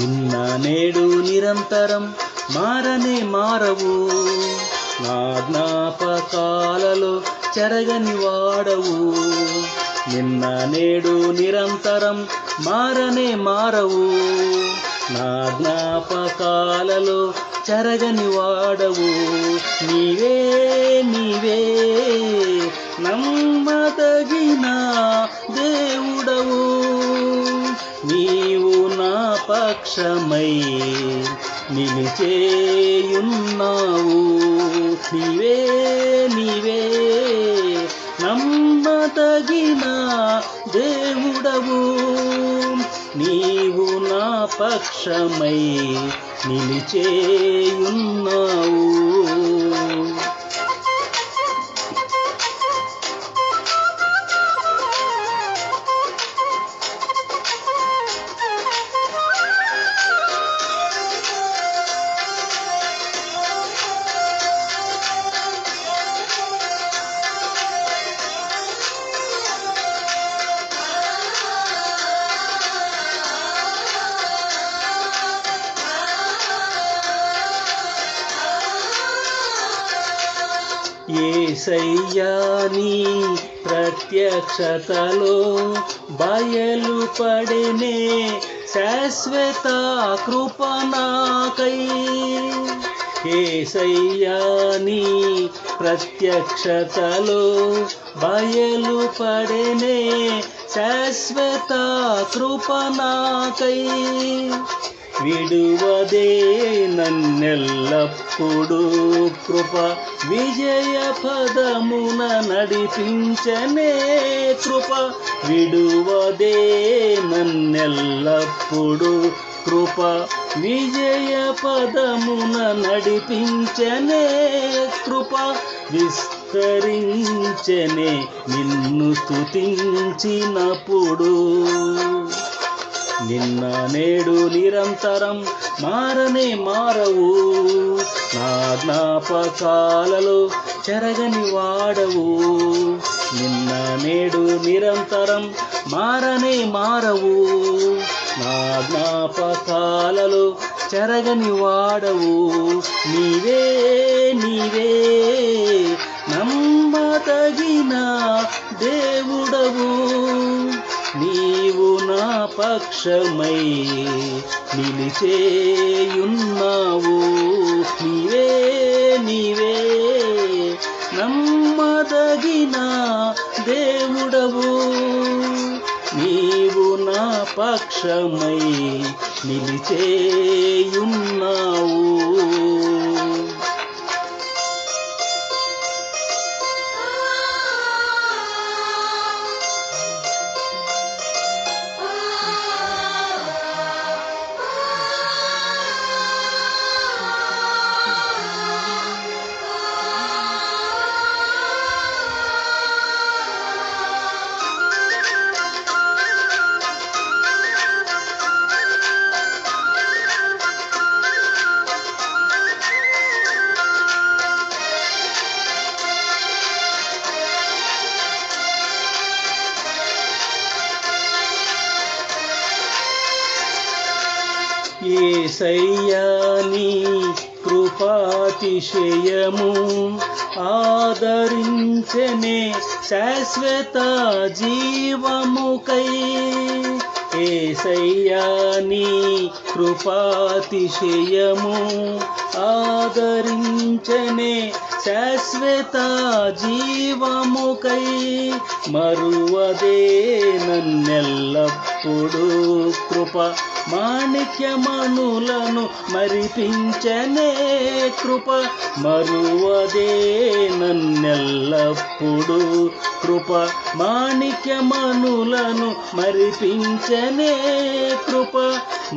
నిన్న నేడు నిరంతరం మారనే మారవు, నా జ్ఞాపకాలలో చెరగని వాడవు. నిన్న నేడు నిరంతరం మారనే మారవు, నా జ్ఞాపకాలలో చెరగని వాడవు. నీవే నీవే నమ్మదగిన దేవుడవు, నీవు నా పక్షమై నిలిచేయున్నావు. నీవే నీవే నమ్మదగిన దేవుడవు, నీవు నా పక్షమై నిలిచేయున్నావు. యేసయ్యా నీ ప్రత్యక్షతలో బయలుపడెనే శాశ్వత కృప నాకై. యేసయ్యా నీ ప్రత్యక్షతలో బయలుపడెనే శాశ్వత కృప నాకై. విడువదే నన్నెల్లప్పుడు కృప, విజయ పదమున నడిపించనే కృప. విడువదే నన్నెల్లప్పుడు కృప, విజయ పదమున నడిపించనే కృప. విస్తరించనే నిన్ను స్తుతించినప్పుడు. నిన్న నేడు నిరంతరం మారనే మారవు, నా జ్ఞాపకాలలో చెరగని వాడవు. నిన్న నేడు నిరంతరం మారనే మారవు, నా జ్ఞాపకాలలో చెరగని వాడవు. నీవే నీవే నమ్మదగిన దేవుడవు, నీవు నా పక్షమై నిలిచేయున్నావు. నీవే నీవే నమ్మదగిన దేవుడవు, నీవు నా పక్షమై నిలిచేయున్నావు. యేసయ్యా నీ కృపాతిశయము ఆదరించనే శాశ్వత జీవముకై. యేసయ్యా నీ కృపాతిశయము ఆదరించనే శాశ్వత జీవముకై. మరువదే నన్నెల్లప్పుడు కృప, మాణిక్యమణులను మరిపించనే కృప. మరువదే నన్నెల్లప్పుడు కృప, మాణిక్యమణులను మరిపించనే కృప.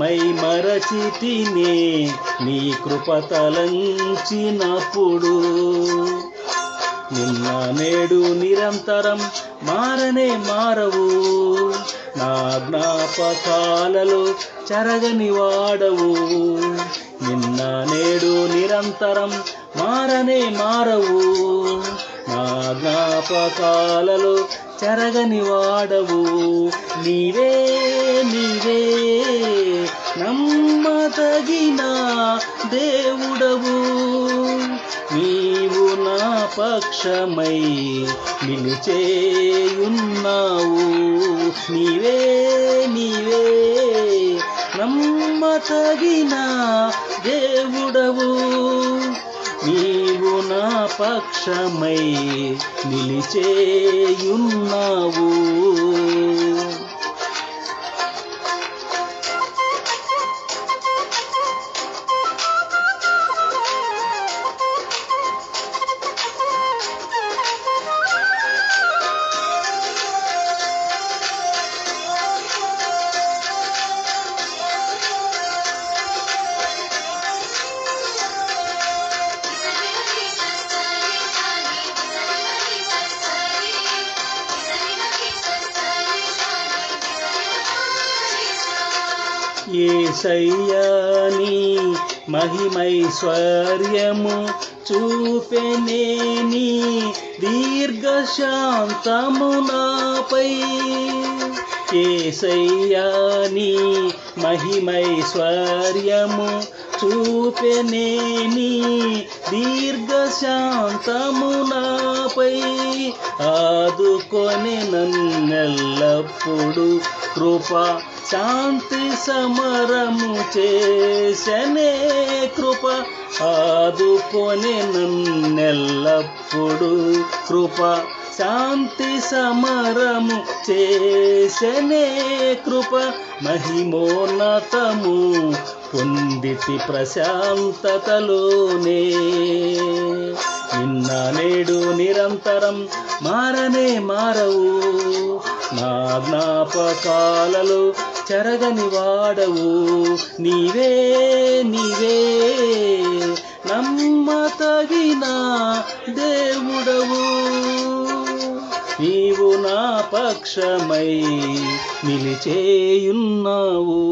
మై మరచితినే నీ కృప తలంచినప్పుడు. నిన్న నేడు నిరంతరం మారనే మారవు, నా జ్ఞాపకాలలో చెరగని వాడవు. నిన్న నేడు నిరంతరం మారనే మారవు, నా జ్ఞాపకాలలో చెరగని వాడవు. నీవే నీవే నమ్మ నమ్మదగిన దేవుడవు, నీవు నా పక్షమై నిలిచేయున్నావు. నీవే నీవే నమ్మదగిన దేవుడవు, నీవు నా పక్షమై నిలిచేయున్నావు. యేసయ్యా నీ మహిమైశ్వర్యము చూపెనే నీ దీర్ఘశాంతము నాపై. యేసయ్యా నీ మహిమైశ్వర్యము చూపెనే నీ దీర్ఘశాంతము నాపై. ఆదుకొని నన్నెల్లప్పుడు కృప శాంతి సమరము చేసనే కృప. ఆదుకొని నన్నెల్లప్పుడు కృప శాంతి సమరము చేసనే కృప. మహిమోన్నతము పొందితి ప్రశాంతతలోనే, నిన్న నేడు నిరంతరం మారనే మారవు. నా జ్ఞాపకాలలో చెరగని వాడవు, నీవే నీవే నమ్మదగిన దేవుడవు, నీవు నా పక్షమై నిలిచేయున్నావు.